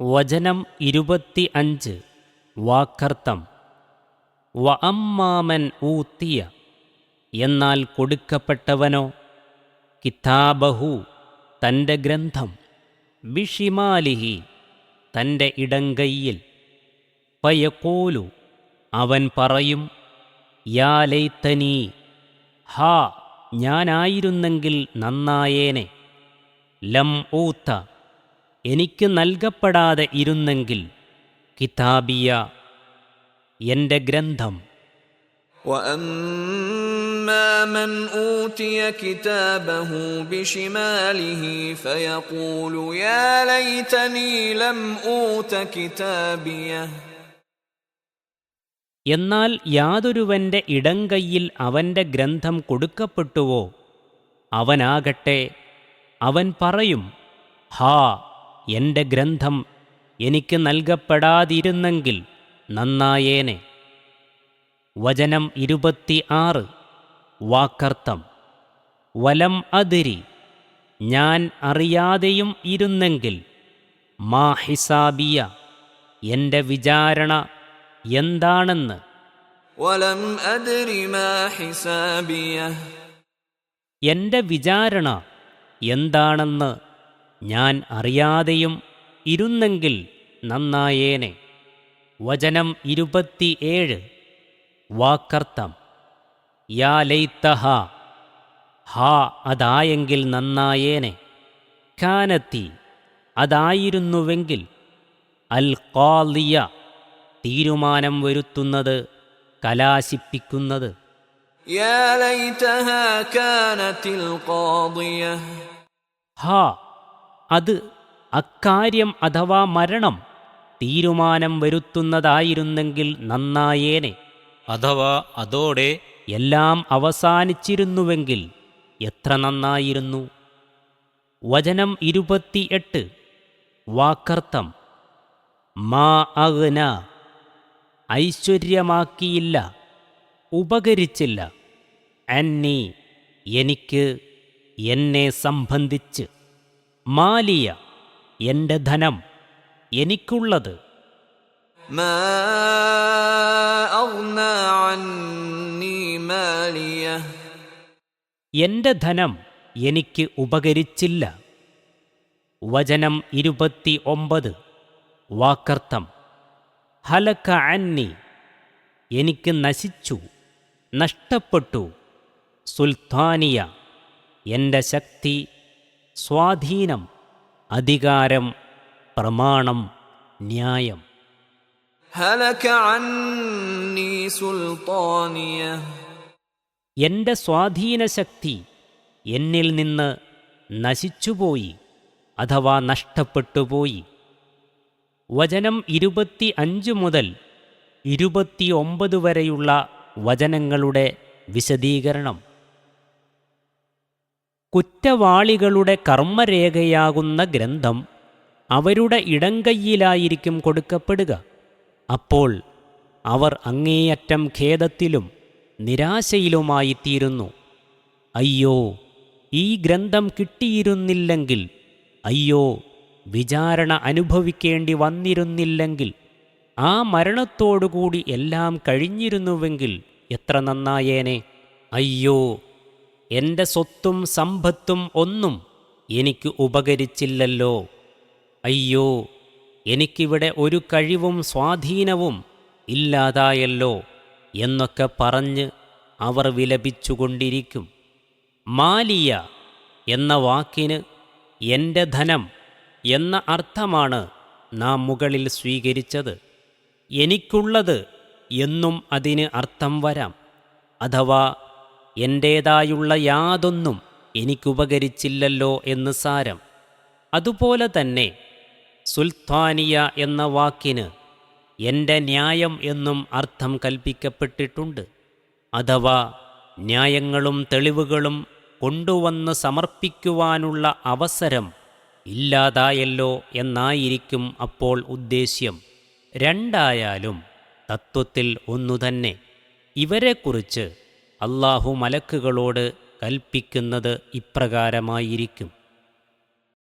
വചനം 25 വാക്കർത്ഥം. വ അമ്മാമൻ ഊത്തിയ, എന്നാൽ കൊടുക്കപ്പെട്ടവനോ, കിതാബഹു തൻ്റെ ഗ്രന്ഥം, ബിഷിമാലിഹി തൻ്റെ ഇടങ്കയ്യിൽ, ഫയഖൂലു അവൻ പറയും, യാ ലൈതനീ ഹാ ഞാനായിരുന്നെങ്കിൽ നന്നായേനെ, ലം ഊത്ത എനിക്ക് നൽകപ്പെടാതെ ഇരുന്നെങ്കിൽ, കിതാബിയ എൻ്റെ ഗ്രന്ഥം. وَأَمَّا مَنْ أُوتِيَ كِتَابَهُ بِشِمَالِهِ فَيَقُولُ يَا لَيْتَنِي لَمْ أُوتَ كِتَابِيَهْ. എന്നാൽ യാതൊരുവൻ്റെ ഇടങ്കയ്യിൽ അവൻ്റെ ഗ്രന്ഥം കൊടുക്കപ്പെട്ടുവോ, അവനാകട്ടെ അവൻ പറയും, ഹാ എൻ്റെ ഗ്രന്ഥം എനിക്ക് നൽകപ്പെടാതിരുന്നെങ്കിൽ നന്നായേനെ. വചനം 26 വാക്കർത്ഥം. വലം അദ്രി ഞാൻ അറിയാതെയും ഇരുന്നെങ്കിൽ, മാ ഹിസാബിയ എൻ്റെ വിചാരണ എന്താണെന്ന്, വലം അദ്രി മാ ഹിസാബിയഹ് എൻ്റെ വിചാരണ എന്താണെന്ന് ഞാൻ അറിയാതെയും ഇരുന്നെങ്കിൽ നന്നായേനെ. വചനം 27 വാക്കർത്ഥം. യാ ലൈതഹ ഹാ അതായെങ്കിൽ നന്നായേനെ, കാനത്തി അതായിരുന്നുവെങ്കിൽ, അൽ ഖാളിയ തീരുമാനം വരുത്തുന്നത്, കലാശിപ്പിക്കുന്നത്. യാ ലൈതഹാ കാനത്തിൽ ഖാദിയഹ് ഹാ അത് അക്കാര്യം അഥവാ മരണം തീരുമാനം വരുത്തുന്നതായിരുന്നെങ്കിൽ നന്നായേനെ, അഥവാ അതോടെ എല്ലാം അവസാനിച്ചിരുന്നുവെങ്കിൽ എത്ര നന്നായിരുന്നു. വചനം 28 വാക്കർത്ഥം. മാ അഗ്ന ഐശ്വര്യമാക്കിയില്ല, ഉപകരിച്ചില്ല, അന്നി എനിക്ക് എന്നെ സംബന്ധിച്ച്, മാലിയ എൻ്റെ ധനം എനിക്കുള്ളത്, മാ അഗ്നാ അന്നീ മാലിയഹ് എൻ്റെ ധനം എനിക്ക് ഉപകരിച്ചില്ല. വചനം 29 വാക്കർത്ഥം. ഹലക അന്നി എനിക്ക് നശിച്ചു, നഷ്ടപ്പെട്ടു, സുൽത്താനിയ എൻ്റെ ശക്തി, സ്വാധീനം, അധികാരം, പ്രമാണം, ന്യായം. ഹലക അന്നീ സുൽത്താനിയഹ് എൻ്റെ സ്വാധീനശക്തി എന്നിൽ നിന്ന് നശിച്ചുപോയി അഥവാ നഷ്ടപ്പെട്ടുപോയി. വചനം 25 മുതൽ 29 വരെയുള്ള വചനങ്ങളുടെ വിശദീകരണം. കുറ്റവാളികളുടെ കർമ്മരേഖയാകുന്ന ഗ്രന്ഥം അവരുടെ ഇടങ്കയ്യിലായിരിക്കും കൊടുക്കപ്പെടുക. അപ്പോൾ അവർ അങ്ങേയറ്റം ഖേദത്തിലും നിരാശയിലുമായിത്തീരുന്നു. അയ്യോ ഈ ഗ്രന്ഥം കിട്ടിയിരുന്നില്ലെങ്കിൽ, അയ്യോ വിചാരണ അനുഭവിക്കേണ്ടി വന്നിരുന്നില്ലെങ്കിൽ, ആ മരണത്തോടുകൂടി എല്ലാം കഴിഞ്ഞിരുന്നുവെങ്കിൽ എത്ര നന്നായേനെ. അയ്യോ എൻ്റെ സ്വത്തും സമ്പത്തും ഒന്നും എനിക്ക് ഉപകരിച്ചില്ലല്ലോ. അയ്യോ എനിക്കിവിടെ ഒരു കഴിവും സ്വാധീനവും ഇല്ലാതായല്ലോ എന്നൊക്കെ പറഞ്ഞ് അവർ വിലപിച്ചുകൊണ്ടിരിക്കും. മാലിയ എന്ന വാക്കിന് എൻ്റെ ധനം എന്ന അർത്ഥമാണ് നാം മുകളിൽ സ്വീകരിച്ചത്. എനിക്കുള്ളത് എന്നും അതിന് അർത്ഥം വരാം. അഥവാ എൻ്റേതായുള്ള യാതൊന്നും എനിക്കുപകരിച്ചില്ലല്ലോ എന്ന് സാരം. അതുപോലെ തന്നെ സുൽത്താനിയ എന്ന വാക്കിന് എൻ്റെ ന്യായം എന്നും അർത്ഥം കൽപ്പിക്കപ്പെട്ടിട്ടുണ്ട്. അഥവാ ന്യായങ്ങളും തെളിവുകളും കൊണ്ടുവന്ന് സമർപ്പിക്കുവാനുള്ള അവസരം ഇല്ലാതായല്ലോ എന്നായിരിക്കും അപ്പോൾ ഉദ്ദേശ്യം. രണ്ടായാലും തത്വത്തിൽ ഒന്നുതന്നെ. ഇവരെക്കുറിച്ച് അല്ലാഹു മലക്കുകളോട് കൽപ്പിക്കുന്നത് ഇപ്രകാരമായിരിക്കും.